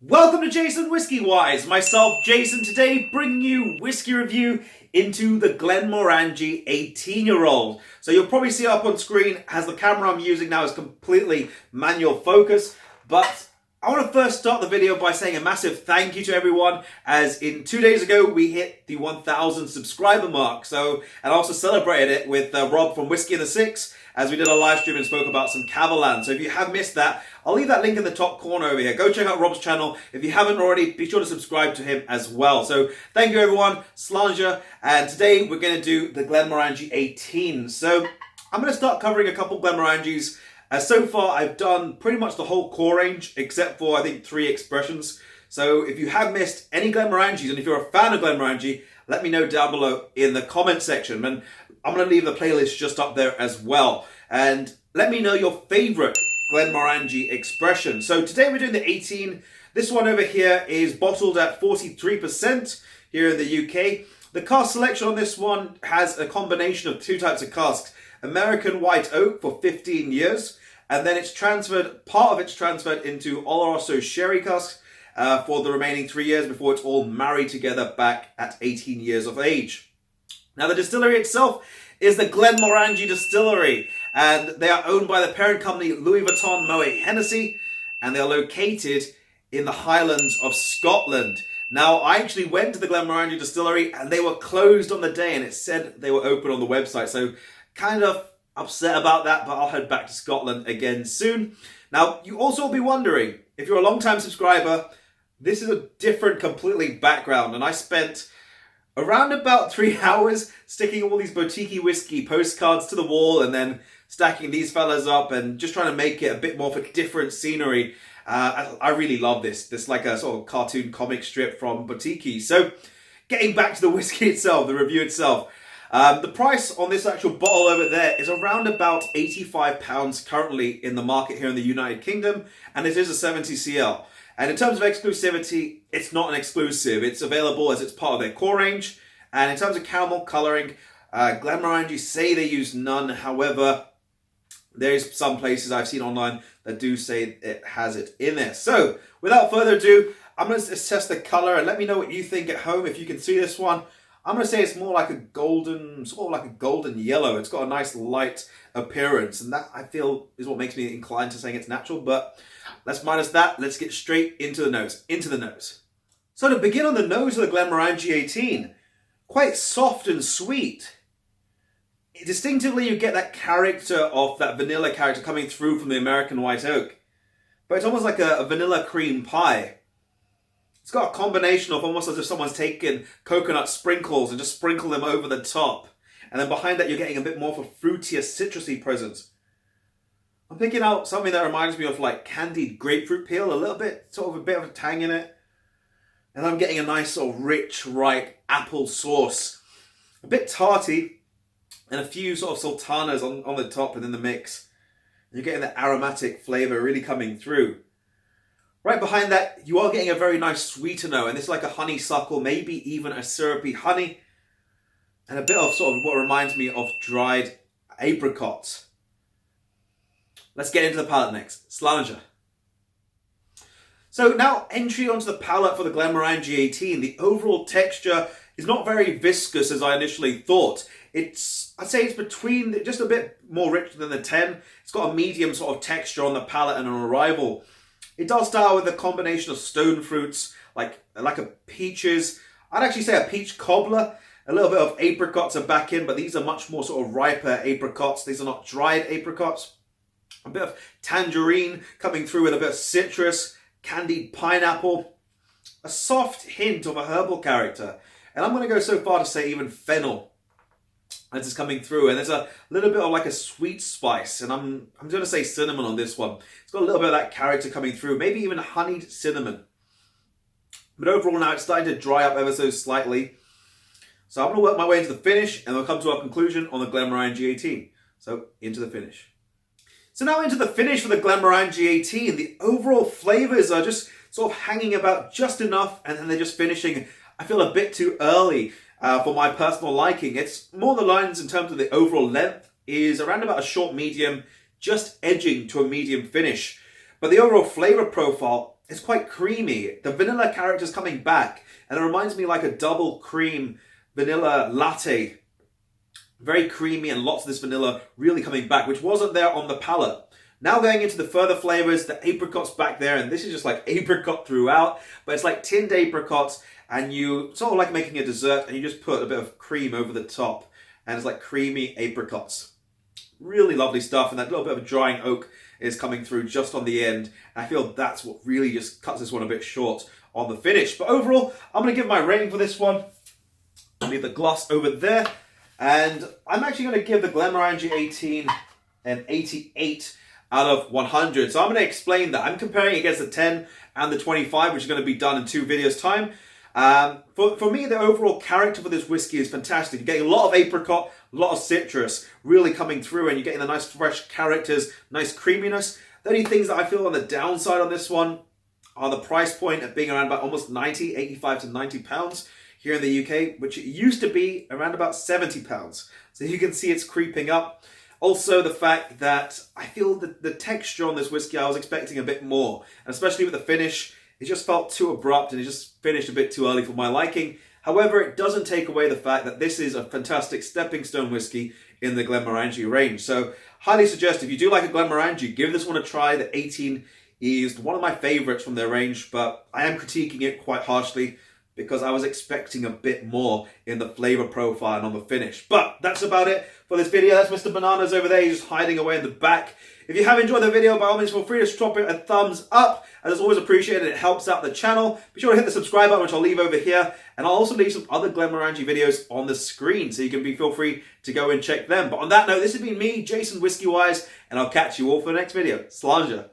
Welcome to JasonWhiskyWise. Myself, Jason, today bringing you whiskey review into the Glenmorangie 18-year-old. So you'll probably see up on screen as the camera I'm using now is completely manual focus, but I want to first start the video by saying a massive thank you to everyone, as in 2 days ago we hit the 1,000 subscriber mark. And also celebrated it with Rob from Whisky and the Six, as we did a live stream and spoke about some Cavalan. So if you have missed that, I'll leave that link in the top corner over here. Go check out Rob's channel. If you haven't already, be sure to subscribe to him as well. So thank you everyone, Slanja, and today we're going to do the Glenmorangie 18. So I'm going to start covering a couple Glenmorangies. So far I've done pretty much the whole core range, except for I think 3 expressions. So if you have missed any Glenmorangies, and if you're a fan of Glenmorangie, let me know down below in the comment section. And I'm going to leave the playlist just up there as well. And let me know your favorite Glenmorangie expression. So today we're doing the 18. This one over here is bottled at 43% here in the UK. The cask selection on this one has a combination of 2 types of casks. American white oak for 15 years, and then part of it's transferred into Oloroso sherry casks for the remaining 3 years before it's all married together back at 18 years of age. Now the distillery itself is the Glenmorangie Distillery, and they are owned by the parent company Louis Vuitton Moet Hennessy, and they are located in the Highlands of Scotland. Now, I actually went to the Glenmorangie Distillery and they were closed on the day, and it said they were open on the website. So kind of upset about that, but I'll head back to Scotland again soon. Now, you also will be wondering, if you're a long-time subscriber, this is a different completely background, and I spent around about 3 hours sticking all these boutique whiskey postcards to the wall and then stacking these fellas up and just trying to make it a bit more of a different scenery. I really love this like a sort of cartoon comic strip from Boutique. So getting back to the whiskey itself, the review itself. The price on this actual bottle over there is around about £85 currently in the market here in the United Kingdom, and it is a 70cl. And in terms of exclusivity, it's not an exclusive. It's available as it's part of their core range. And in terms of caramel colouring, Glenmorangie say they use none. However, there's some places I've seen online that do say it has it in there. So without further ado, I'm going to assess the colour and let me know what you think at home if you can see this one. I'm going to say it's more like a golden, sort of like a golden yellow. It's got a nice light appearance, and that I feel is what makes me inclined to saying it's natural. But let's minus that. Let's get straight into the nose. So to begin on the nose of the Glenmorangie 18, quite soft and sweet. Distinctively, you get that character of that vanilla character coming through from the American white oak, but it's almost like a vanilla cream pie. It's got a combination of almost as if someone's taken coconut sprinkles and just sprinkled them over the top. And then behind that, you're getting a bit more of a fruitier, citrusy presence. I'm picking out something that reminds me of like candied grapefruit peel, a little bit, sort of a bit of a tang in it. And I'm getting a nice sort of rich, ripe apple sauce. A bit tarty, and a few sort of sultanas on the top and in the mix. And you're getting the aromatic flavour really coming through. Right behind that, you are getting a very nice sweeter note, and it's like a honeysuckle, maybe even a syrupy honey, and a bit of sort of what reminds me of dried apricots. Let's get into the palate next. Slanja. So now entry onto the palate for the Glenmorangie 18. The overall texture is not very viscous as I initially thought. I'd say it's between, just a bit more rich than the 10. It's got a medium sort of texture on the palate and on arrival. It does start with a combination of stone fruits, like a peaches. I'd actually say a peach cobbler. A little bit of apricots are back in, but these are much more sort of riper apricots. These are not dried apricots. A bit of tangerine coming through with a bit of citrus, candied pineapple. A soft hint of a herbal character. And I'm going to go so far to say even fennel as it's coming through, and there's a little bit of like a sweet spice, and I'm going to say cinnamon on this one. It's got a little bit of that character coming through, maybe even honeyed cinnamon. But overall now it's starting to dry up ever so slightly. So I'm going to work my way into the finish, and we'll come to our conclusion on the Glenmorangie 18. So into the finish. So now into the finish for the Glenmorangie 18. The overall flavours are just sort of hanging about just enough, and then they're just finishing, I feel, a bit too early. For my personal liking. It's more the lines in terms of the overall length is around about a short medium, just edging to a medium finish. But the overall flavour profile it's quite creamy. The vanilla character is coming back, and it reminds me like a double cream vanilla latte. Very creamy, and lots of this vanilla really coming back, which wasn't there on the palate. Now going into the further flavors, the apricot's back there, and this is just like apricot throughout, but it's like tinned apricots, and you sort of like making a dessert, and you just put a bit of cream over the top, and it's like creamy apricots. Really lovely stuff, and that little bit of drying oak is coming through just on the end. And I feel that's what really just cuts this one a bit short on the finish. But overall, I'm going to give my rating for this one. I'll leave the gloss over there. And I'm actually going to give the Glenmorangie 18 an 88 out of 100. So I'm going to explain that. I'm comparing it against the 10 and the 25, which is going to be done in 2 videos' time. For me, the overall character for this whiskey is fantastic. You're getting a lot of apricot, a lot of citrus really coming through, and you're getting the nice fresh characters, nice creaminess. The only things that I feel on the downside on this one are the price point at being around about almost 85 to 90 pounds here in the UK, which it used to be around about 70 pounds. So you can see it's creeping up. Also, the fact that I feel that the texture on this whiskey, I was expecting a bit more, and especially with the finish, it just felt too abrupt and it just finished a bit too early for my liking. However, it doesn't take away the fact that this is a fantastic stepping stone whiskey in the Glenmorangie range. So, highly suggest if you do like a Glenmorangie, give this one a try. The 18 is one of my favorites from their range, but I am critiquing it quite harshly because I was expecting a bit more in the flavor profile and on the finish. But that's about it for this video. That's Mr. Bananas over there. He's just hiding away in the back. If you have enjoyed the video, by all means, feel free to drop it a thumbs up. As it's always appreciated, it helps out the channel. Be sure to hit the subscribe button, which I'll leave over here. And I'll also leave some other Glenmorangie videos on the screen, so you can feel free to go and check them. But on that note, this has been me, JasonWhiskyWise, and I'll catch you all for the next video. Slàinte.